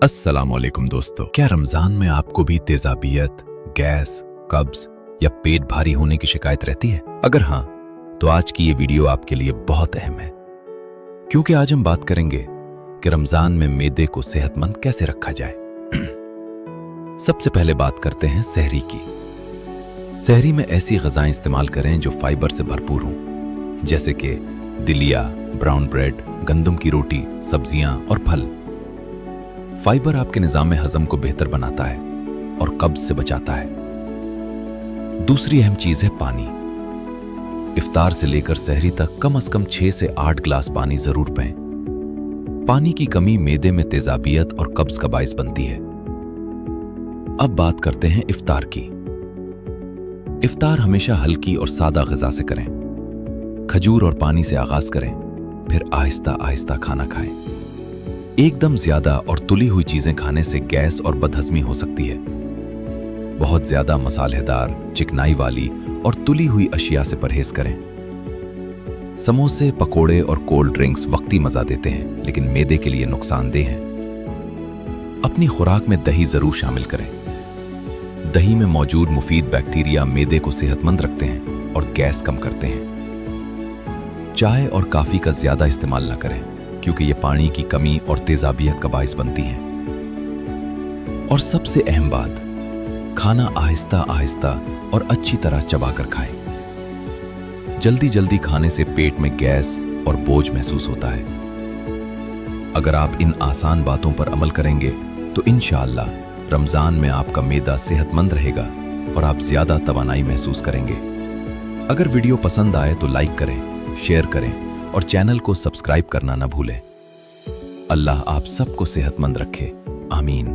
अस्सलामुअलैकुम दोस्तों, क्या रमजान में आपको भी तेजाबियत, गैस, कब्ज या पेट भारी होने की शिकायत रहती है? अगर हाँ, तो आज की ये वीडियो आपके लिए बहुत अहम है, क्योंकि आज हम बात करेंगे कि रमजान में मैदे को सेहतमंद कैसे रखा जाए। सबसे पहले बात करते हैं सहरी की। सहरी में ऐसी ग़िज़ाएं इस्तेमाल करें जो फाइबर से भरपूर हों, जैसे कि दलिया, ब्राउन ब्रेड, गंदम की रोटी, सब्जियां और फल। फाइबर आपके निज़ाम हज़म को बेहतर बनाता है और कब्ज से बचाता है। दूसरी अहम चीज़ है पानी। इफ्तार से लेकर सहरी तक कम से कम 6 से 8 गिलास पानी जरूर पिएं। पानी की कमी मैदे में तेजाबियत और कब्ज का बाइस बनती है। अब बात करते हैं इफ्तार की। इफ्तार हमेशा हल्की और सादा ग़िज़ा से करें। खजूर और पानी से आगाज करें, फिर आहिस्ता आहिस्ता खाना खाएं। एकदम ज्यादा और तुली हुई चीजें खाने से गैस और बदहजमी हो सकती है। बहुत ज्यादा मसालेदार, चिकनाई वाली और तुली हुई अशिया से परहेज करें। समोसे, पकोड़े और कोल्ड ड्रिंक्स वक्ती मजा देते हैं, लेकिन मैदे के लिए नुकसानदेह हैं। अपनी खुराक में दही जरूर शामिल करें। दही में मौजूद मुफीद बैक्टीरिया मैदे को सेहतमंद रखते हैं और गैस कम करते हैं। चाय और कॉफी का ज्यादा इस्तेमाल न करें, क्योंकि ये पानी की कमी और तेजाबियत का बाइस बनती हैं। और सबसे अहम बात, खाना आहिस्ता आहिस्ता और अच्छी तरह चबाकर खाएं। जल्दी जल्दी खाने से पेट में गैस और बोझ महसूस होता है। अगर आप इन आसान बातों पर अमल करेंगे तो इंशाअल्लाह रमजान में आपका मैदा सेहतमंद रहेगा और आप ज्यादा तवानाई महसूस करेंगे। अगर वीडियो पसंद आए तो लाइक करें, शेयर करें और चैनल को सब्सक्राइब करना न भूलें। अल्लाह आप सबको सेहतमंद रखे। आमीन।